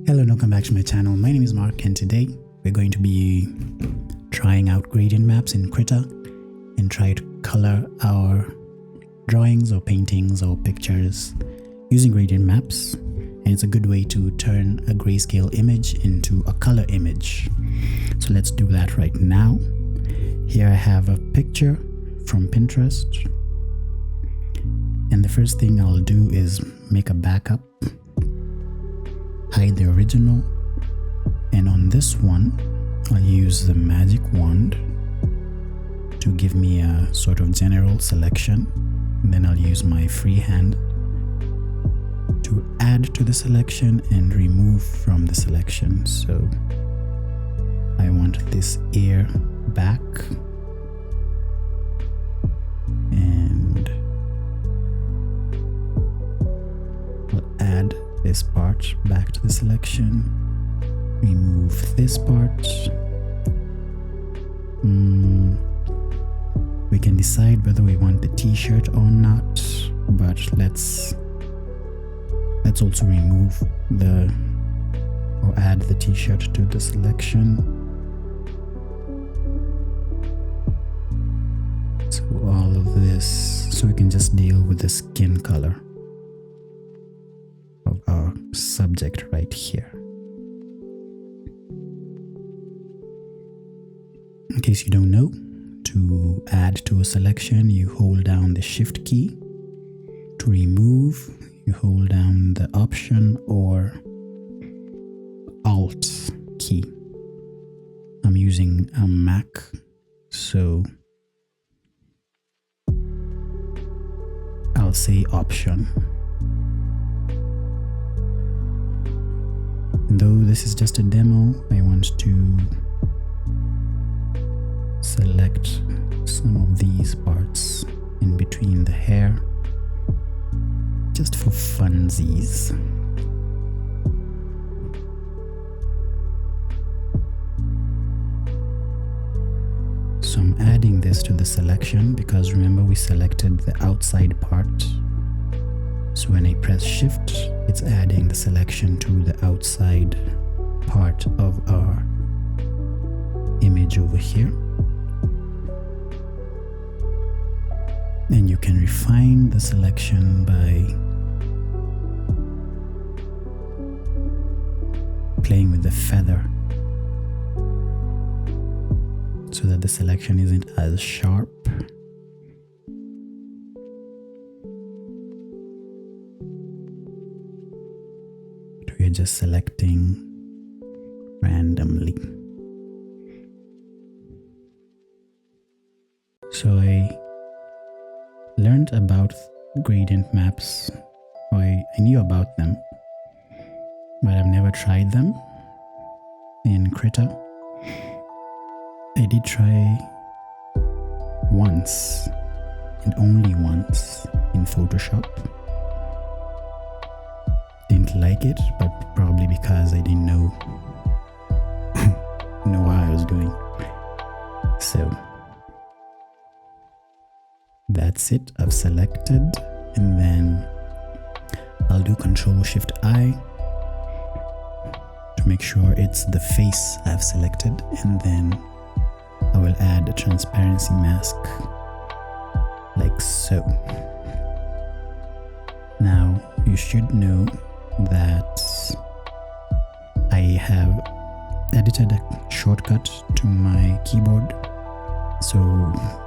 Hello and welcome back to my channel. My name is Mark and today we're going to be trying out gradient maps in Krita and try to color our drawings or paintings or pictures using gradient maps. And it's a good way to turn a grayscale image into a color image. So let's do that right now. Here I have a picture from Pinterest. And the first thing I'll do is make a backup, hide the original, and on this one I'll use the magic wand to give me a sort of general selection, and then I'll use my freehand to add to the selection and remove from the selection. So I want this ear back, and I'll add this part back to the selection, remove this part. We can decide whether we want the t-shirt or not, but let's also remove or add the t-shirt to the selection. So all of this, so we can just deal with the skin color of our subject right here. In case you don't know, to add to a selection, you hold down the Shift key. To remove, you hold down the Option or Alt key. I'm using a Mac, so I'll say Option. Though this is just a demo, I want to select some of these parts in between the hair, just for funsies. So I'm adding this to the selection because remember we selected the outside part. So when I press Shift, it's adding the selection to the outside part of our image over here. And you can refine the selection by playing with the feather so that the selection isn't as sharp. We're just selecting randomly. So I learned about gradient maps, or I knew about them, but I've never tried them in Krita. I did try once, and only once, in Photoshop. Didn't like it, but probably because I didn't know what I was doing. So that's it. I've selected, and then I'll do Ctrl-Shift-I to make sure it's the face I've selected, and then I will add a transparency mask like so. Now you should know that I have edited a shortcut to my keyboard. So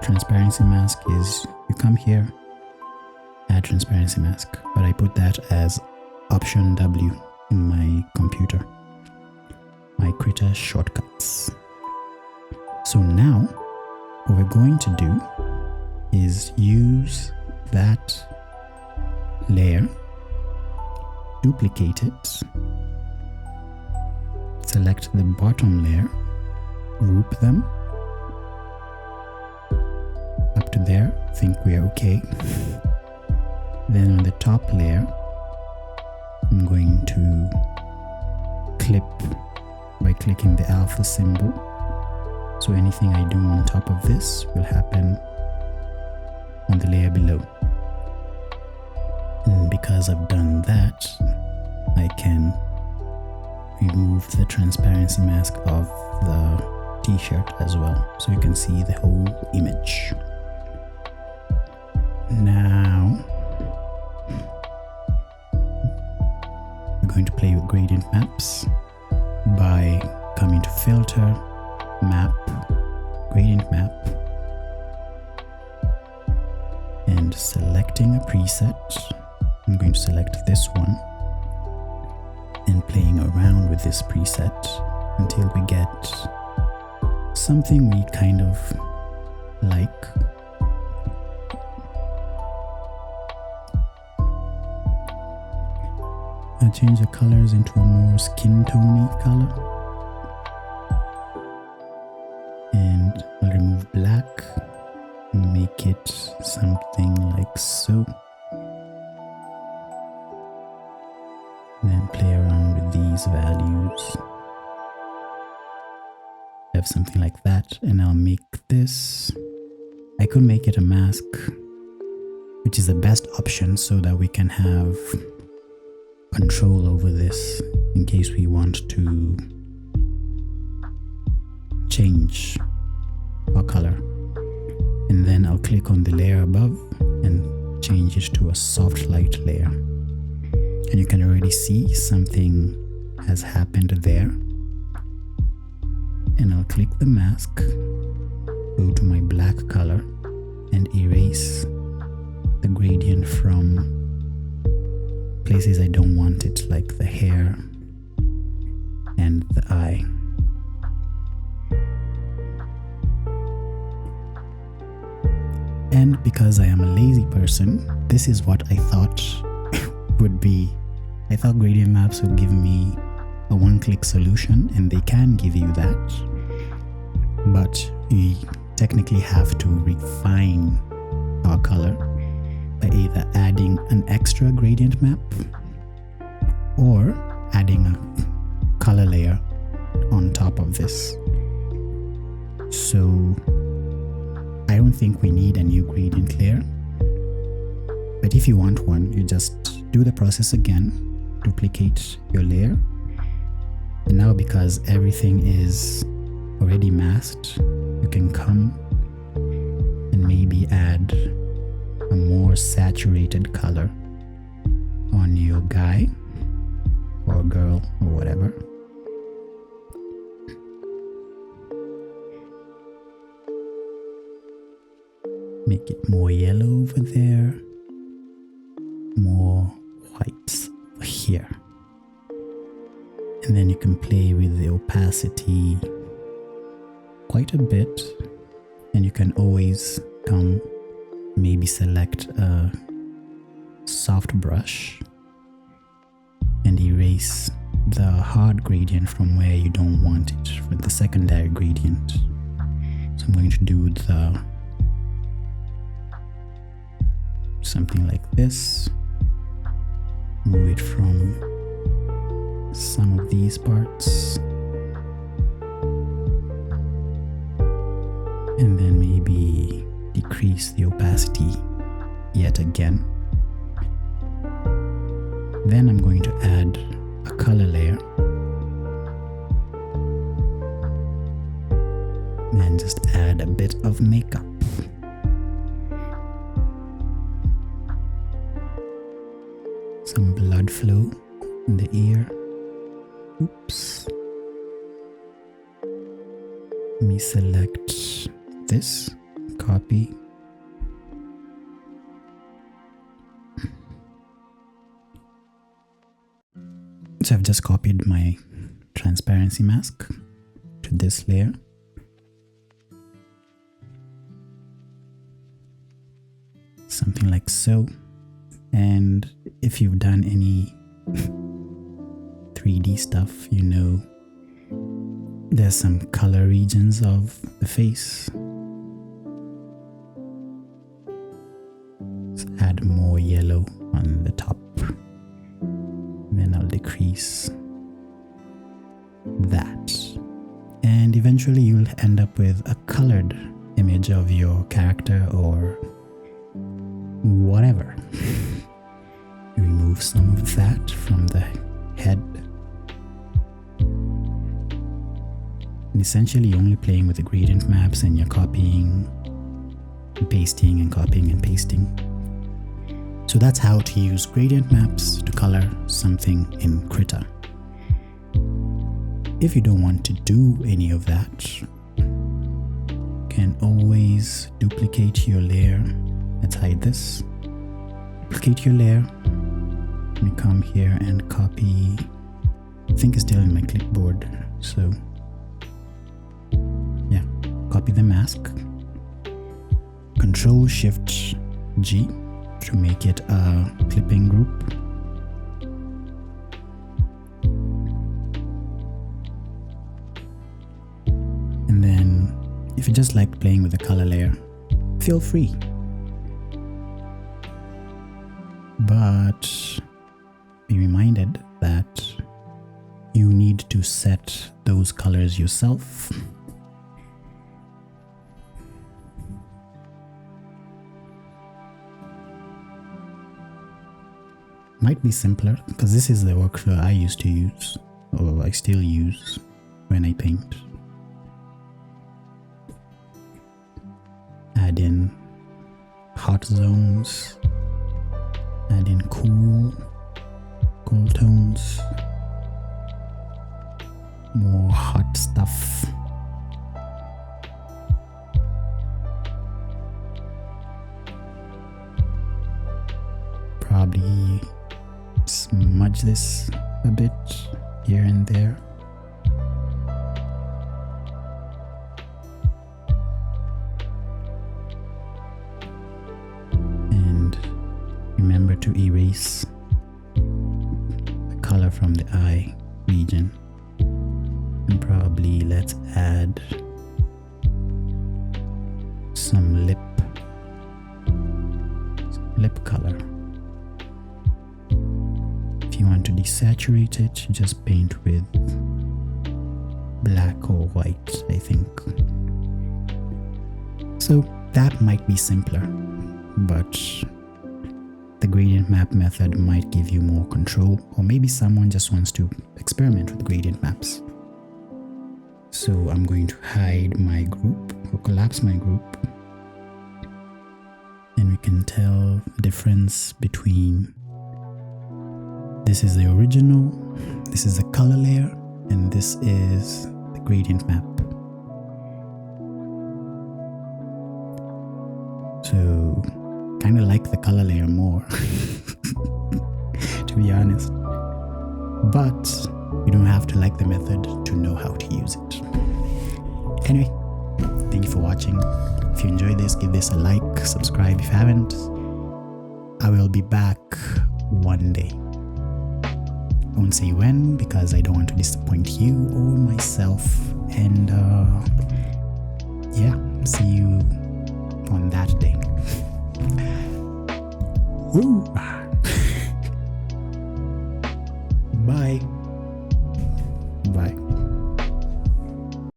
transparency mask is, you come here, add transparency mask, but I put that as Option W in my computer, my Krita shortcuts. So now what we're going to do is use that layer, duplicate it, select the bottom layer, group them up to there, think we're okay. Then on the top layer, I'm going to clip by clicking the alpha symbol. So anything I do on top of this will happen on the layer below. And because I've done that, I can remove the transparency mask of the t-shirt as well, so you can see the whole image. Now we're going to play with gradient maps by coming to filter, map, gradient map, and selecting a preset. I'm going to select this one and playing around with this preset until we get something we kind of like. I'll change the colors into a more skin tone-y color, and I'll remove black and make it something like so. Then play around with these values. Have something like that, and I'll make this. I could make it a mask, which is the best option so that we can have control over this in case we want to change our color. And then I'll click on the layer above and change it to a soft light layer. And you can already see something has happened there. And I'll click the mask, go to my black color, and erase the gradient from places I don't want it, like the hair and the eye. And because I am a lazy person, this is what I thought would be. I thought gradient maps would give me a one-click solution, and they can give you that, but we technically have to refine our color by either adding an extra gradient map or adding a color layer on top of this. So I don't think we need a new gradient layer, but if you want one, you just do the process again, duplicate your layer, and now because everything is already masked, you can come and maybe add a more saturated color on your guy or girl or whatever. Make it more yellow over there, more white here. And then you can play with the opacity quite a bit, and you can always come maybe select a soft brush and erase the hard gradient from where you don't want it for the secondary gradient. So I'm going to do the something like this, move it from some of these parts, and then maybe decrease the opacity yet again. Then I'm going to add a color layer and just add a bit of makeup. Some blood flow in the ear. Oops. Let me select this, copy. So I've just copied my transparency mask to this layer. Something like so. And if you've done any 3D stuff, you know there's some color regions of the face. Let's add more yellow on the top. Then I'll decrease that. And eventually you'll end up with a colored image of your character or whatever. Remove some of that from the head. And essentially you're only playing with the gradient maps and you're copying and pasting and copying and pasting. So that's how to use gradient maps to color something in Krita. If you don't want to do any of that, you can always duplicate your layer. Let's hide this. Duplicate your layer. Let me come here and copy. I think it's still in my clipboard. So yeah, copy the mask. Control Shift G to make it a clipping group. And then if you just like playing with the color layer, feel free. But be reminded that you need to set those colors yourself. Might be simpler because this is the workflow I used to use, or I still use when I paint. Add in hot zones, add in cool tones, more hot stuff. Probably smudge this a bit here and there. And remember to erase the color from the eye region. And probably let's add some lip color. If you want to desaturate it, just paint with black or white, I think. So that might be simpler, but the gradient map method might give you more control, or maybe someone just wants to experiment with gradient maps. So I'm going to hide my group or collapse my group, and we can tell the difference between this is the original, this is the color layer, and this is the gradient map. So kind of like the color layer more, to be honest. But you don't have to like the method to know how to use it. Anyway, thank you for watching. If you enjoyed this, give this a like, subscribe if you haven't. I will be back one day. I won't say when because I don't want to disappoint you or myself. And yeah, see you on that day. Woo! Bye.